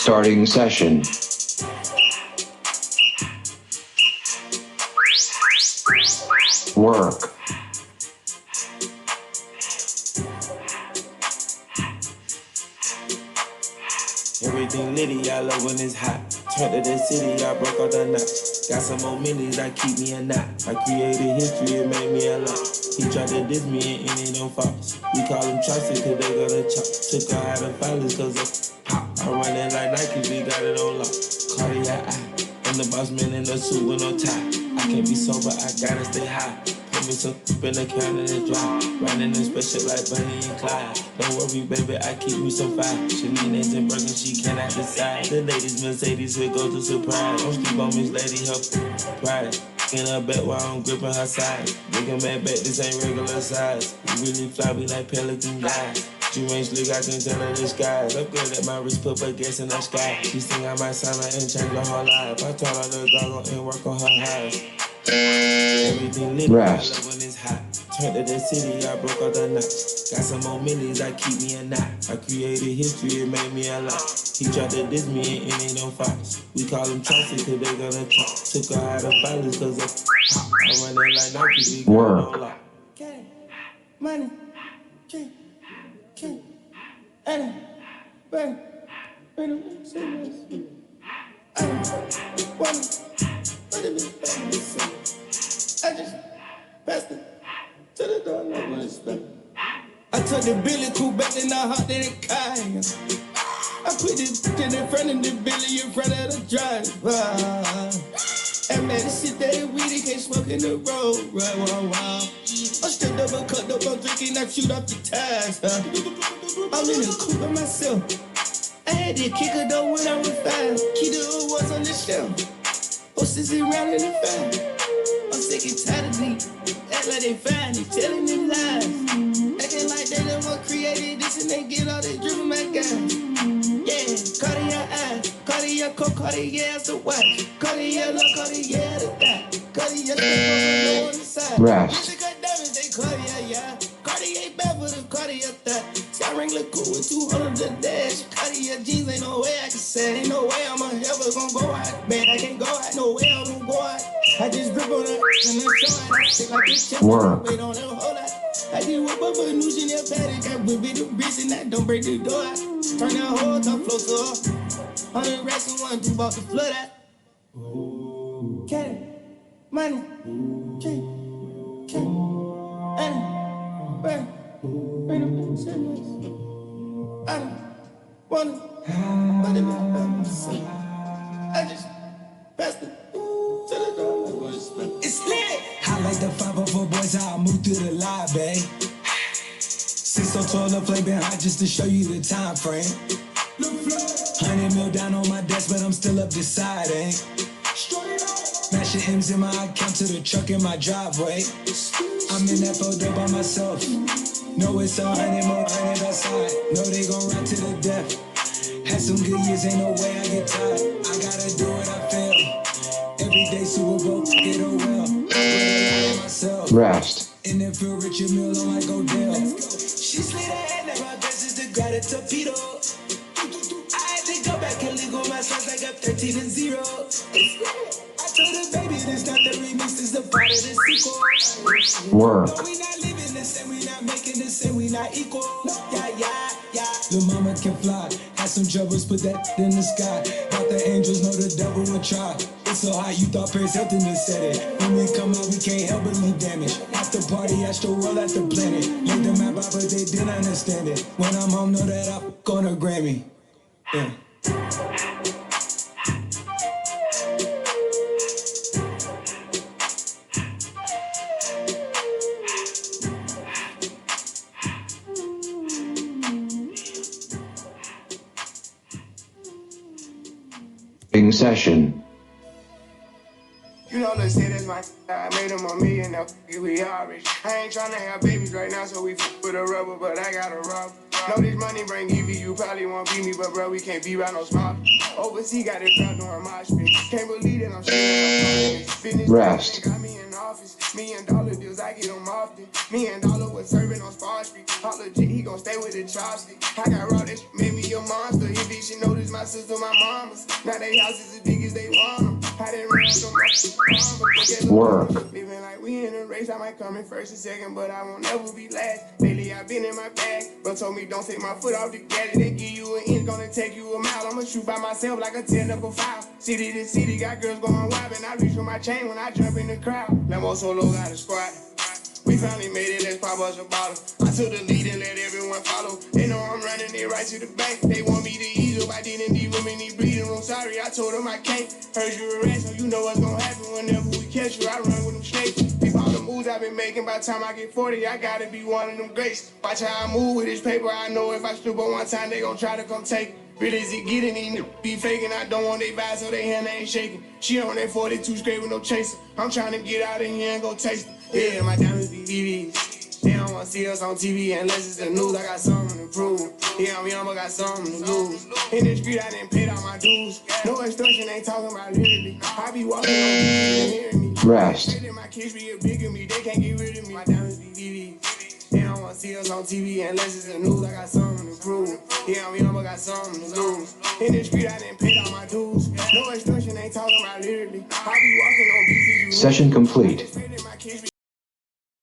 Starting session. Work. Everything litty, I love when it's hot. Turned to the city, I broke all the knots. Got some more millies, I keep me a knot. I created history, it made me a lot. He tried to diss me and it don't false. We call them choppers cause they gonna chop. Took her out of violence cause of pop. I run it like Nike, we got it on lock. Cardiac eye, I'm the boss man in the suit with no tie. I can't be sober, I gotta stay high. Put me some in the can and it dry. Riding in special like Bunny and Clyde. Don't worry, baby, I keep me so fine. She needs and broken, she cannot decide. The ladies Mercedes will go to surprise. Don't sleep on Miss Lady, her pride. In her back while I'm gripping her side. Looking back, this ain't regular size. You really fly me like Pelican guys. You ain't slick, I can tell her the skies. Up good at my wrist, put her gas in the sky. She sing I might sign her and change her whole life. I told her to dog and work on her highs. Everything lit, I love when it's hot. Turned to the city, I broke all the knots. Got some more millies, I keep me a knot. I created history, it made me a lot. He tried to diss me and it don't fox. We call them choppers cause they gonna chop. Took her out of violence cause of pop. I run it like Nike, we got it on lock. Get money, drink, king, and bang, I just passed it to the door, no one expect. I took the Billy cool back and I hopped in the car. I put this in front of the Billy in front of the driver. And man, this shit that weed, can't smoke in the road. Right, wow. I'm stripped up and cut up, I'm drinking, I shoot up the tires. I'm in the coupe by myself. I had to kick her though when I was 5. Keep the old ones on the shelf. Posters around in the fan. I'm sick and tired of these. Act like they fine, they telling them lies. Acting like they the one created this and they get all this drip from my guys. Yeah, Cartier eyes, Cartier coat, Cartier as the watch. Cartier look, Cartier the thigh. Cartier the on the side. Rest. They Cartier, yeah. Cartier bad for the Cartier thigh. See, I ring look cool with 200 the dash. Cartier jeans, ain't no way I can say. Ain't no way I'm ever gonna go out. Man, I can't go out, no way I'm gonna go out. I just grip on her and I show it. I stick like this chip. Wait on her whole lot. I just whip up a new Chanel paddock. I whip it the wrist and I don't break the door out. Turn that whole top floor to her. 100 racks and 1 2 about the flood out. Cat, money, drink, and bang, bring up the I don't wanna, but it be I just passed it to the door. It's lit. I like the 504 boys, how I move through the line, babe. 612 play behind just to show you the time frame. 100 mil down on my desk, but I'm still up deciding. Mashing M's in my account to the truck in my driveway. I'm in that photo by myself. Know it's 100 more 100 outside. Know they gon' ride to the death. Had some good years, ain't no way I get tired. I gotta do what I feel. Every day Super Bowl, get a well. I myself. Rest. And then feel Richard Mill on like Odell. She slid her head, now my best is to grab a torpedo. I had to go back and legal my sons like up 13-0. I told her, baby, this not the remix, this the part of the sequel. Work. No, we not living the same, we not making the same, we not equal. Yeah. Lil' mama can fly. Had some troubles, put that in the sky. Thought the angels know the devil would try. It's so hot, you thought Paris Hilton had said it. When we come out, we can't help but leave damage. After party, astro world at the planet. Laid the map out, but they didn't understand it. When I'm home, know that I'm gonna Grammy. Yeah. Session. You know, let's say that's my I made him $1 million, now we all rich. I ain't tryna have babies right now, so we with a rubber, but I got a rub. Know this money bring EV, you probably won't beat me, but bro, we can't be right no small. Overseas got it crowd doing my shit. Can't believe that I'm shit. Rest. Got me in the office. $1 million deals, I get them often. $1 million was serving on Spawn Street. All legit, he gon' stay with the chopstick. I got raw, that shit made me a monster. If he should notice my my sister, my mamas. Now they houses as big as they want them. I didn't run so much. Work. Living like we in a race, I might come in first and second, but I won't ever be last. Lately I've been in my bag, but told me don't take my foot off the gas. They give you an inch, gonna take you a mile. I'ma shoot by myself like a 10-up foul. City to city, got girls going wild, and I reach for my chain when I jump in the crowd. Lambo Solo got a squad. We finally made it, let's pop us a bottle. I took the lead and let everyone follow. They know I'm running it right to the bank. They want me to ease up, I didn't need women, need breathing room. Sorry, I told them I can't. Heard you a rat, so you know what's gonna happen whenever we catch you. I run with them snakes. Peep all the moves I've been making. By the time I get 40, I gotta be one of them greats. Watch how I move with this paper. I know if I slip up one time, they gon' try to come take it. Really is it getting these be faking? I don't want they vibes so they hand ain't shaking. She on that 42 straight with no chaser. I'm trying to get out of here and go taste it. Yeah, my diamonds be VVs. They don't wanna see us on TV unless it's the news. I got something to prove. Yeah, I'm young, but got something to lose. In the street, I didn't pay all my dues. No extortion, ain't talking about literally. I be walking on beats and hearing me. Rest. My kids be a big of me, they can't get rid of me. My diamonds be VVs. They don't wanna see us on TV unless it's the news. I got something to prove. Yeah, I'm young, but got something to lose. In the street, I didn't pay all my dues. No extortion, ain't talking about literally. I be walking on beats and you Session complete.